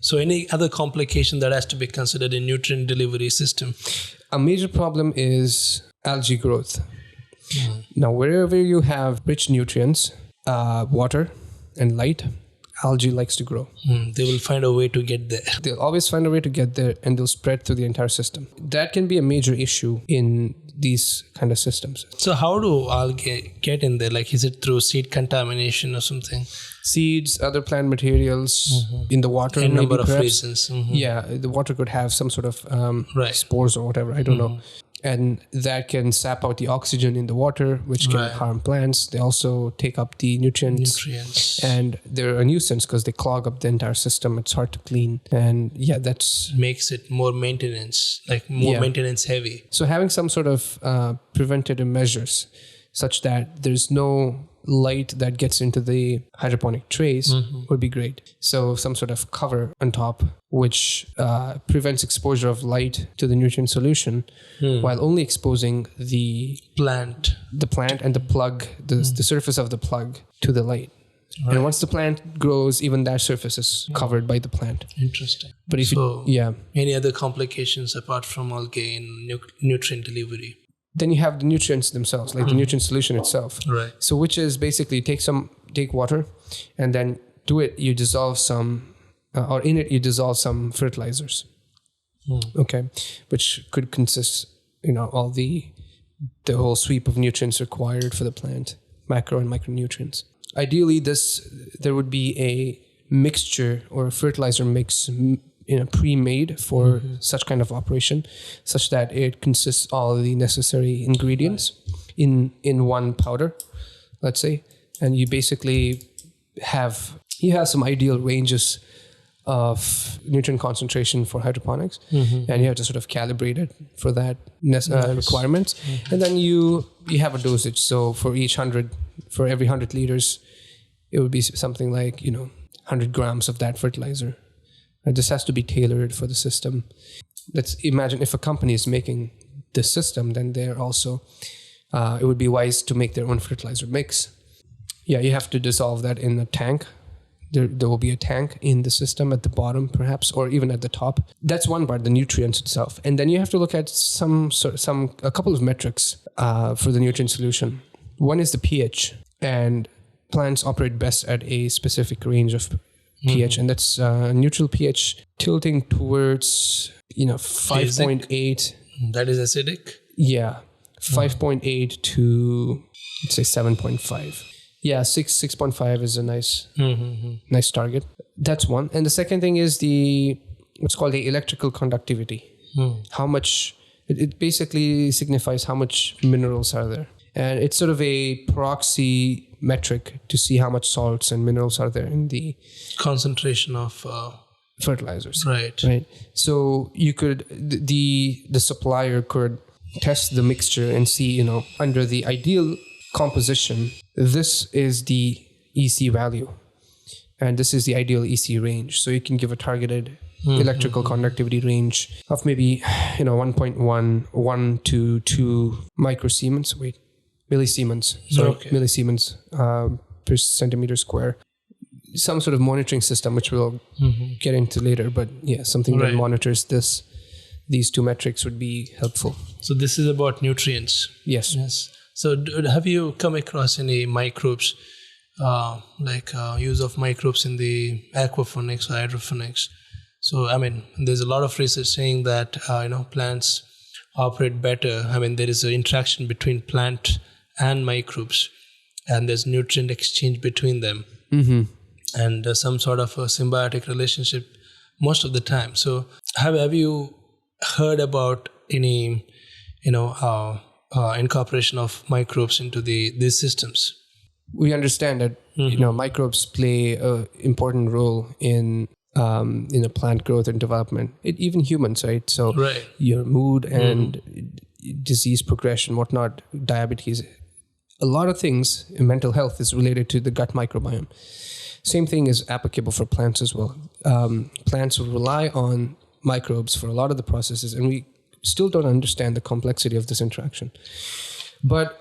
So any other complication that has to be considered in nutrient delivery system? A major problem is algae growth. Now, wherever you have rich nutrients, water and light, algae likes to grow. They will find a way to get there. They'll always find a way to get there, and they'll spread through the entire system. That can be a major issue in these kind of systems. So how do algae get in there? Like, is it through seed contamination or something? Seeds, other plant materials in the water. A number of perhaps. reasons. Yeah, the water could have some sort of spores or whatever. I don't know. And that can sap out the oxygen in the water, which can harm plants. They also take up the nutrients. And they're a nuisance because they clog up the entire system. It's hard to clean. And yeah, that's... makes it more maintenance, like more maintenance heavy. So having some sort of preventative measures such that there's no light that gets into the hydroponic trays would be great. So some sort of cover on top which prevents exposure of light to the nutrient solution while only exposing the plant and the plug, the surface of the plug to the light. Right. And once the plant grows, even that surface is covered by the plant. Interesting. But if any other complications apart from algae in nutrient delivery? Then you have the nutrients themselves, like the nutrient solution itself. Right. So which is basically take water and then you dissolve some, or in it you dissolve some fertilizers. Okay. Which could consist, all the whole sweep of nutrients required for the plant, macro and micronutrients. Ideally, there would be a mixture or a fertilizer mix pre-made for such kind of operation, such that it consists all the necessary ingredients in one powder, let's say, and you basically have some ideal ranges of nutrient concentration for hydroponics, and you have to sort of calibrate it for that requirements, and then you have a dosage. So for every 100 liters, it would be something like 100 grams of that fertilizer. This has to be tailored for the system. Let's imagine if a company is making this system, then they're also, it would be wise to make their own fertilizer mix. Yeah, you have to dissolve that in a tank. There will be a tank in the system at the bottom, perhaps, or even at the top. That's one part, the nutrients itself. And then you have to look at a couple of metrics for the nutrient solution. One is the pH, and plants operate best at a specific range of pH, and that's neutral pH tilting towards 5.8. That is acidic? Yeah, 5.8 to let's say 7.5. Yeah, 6.5 is a nice target. That's one. And the second thing is what's called the electrical conductivity. How much it basically signifies how much minerals are there. And it's sort of a proxy metric to see how much salts and minerals are there in the concentration of fertilizers. Right. So you could, the supplier could test the mixture and see, under the ideal composition, this is the EC value, and this is the ideal EC range. So you can give a targeted electrical conductivity range of maybe 1.1 to 2 millisiemens. Millisiemens per centimeter square. Some sort of monitoring system, which we'll get into later, but something that monitors these two metrics would be helpful. So this is about nutrients. Yes. So have you come across any microbes, use of microbes in the aquaponics or hydroponics? So, there's a lot of research saying that, plants operate better. There is an interaction between plant and microbes, and there's nutrient exchange between them. And some sort of a symbiotic relationship most of the time. So have you heard about any, incorporation of microbes into these systems? We understand that microbes play an important role in plant growth and development. Even humans, right? So your mood and disease progression, whatnot, diabetes, a lot of things in mental health is related to the gut microbiome. Same thing is applicable for plants as well. Plants will rely on microbes for a lot of the processes, and we still don't understand the complexity of this interaction. But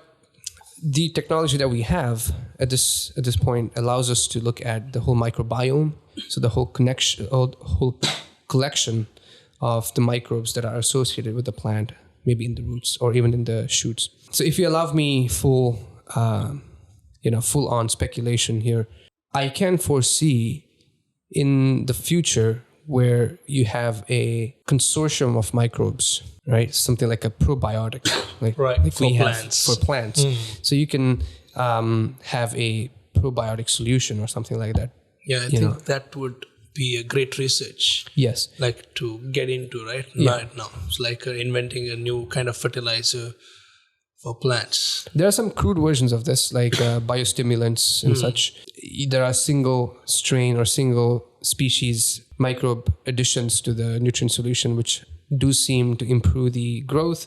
the technology that we have at this point allows us to look at the whole microbiome, so the whole whole collection of the microbes that are associated with the plant, maybe in the roots or even in the shoots. So if you allow me full on speculation here, I can foresee in the future where you have a consortium of microbes, right? Something like a probiotic, like for plants. For plants. So you can have a probiotic solution or something like that. Yeah, I think that would be a great research. Yes. Like to get into, right? Yeah. Right now. It's like inventing a new kind of fertilizer for plants. There are some crude versions of this, like biostimulants and such. There are single strain or single species microbe additions to the nutrient solution, which do seem to improve the growth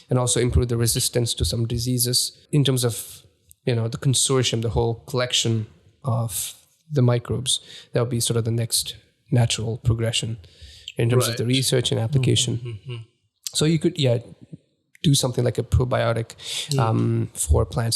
and also improve the resistance to some diseases. In terms of, the consortium, the whole collection of the microbes, that would be sort of the next natural progression in terms of the research and application. So you could, do something like a probiotic for plants.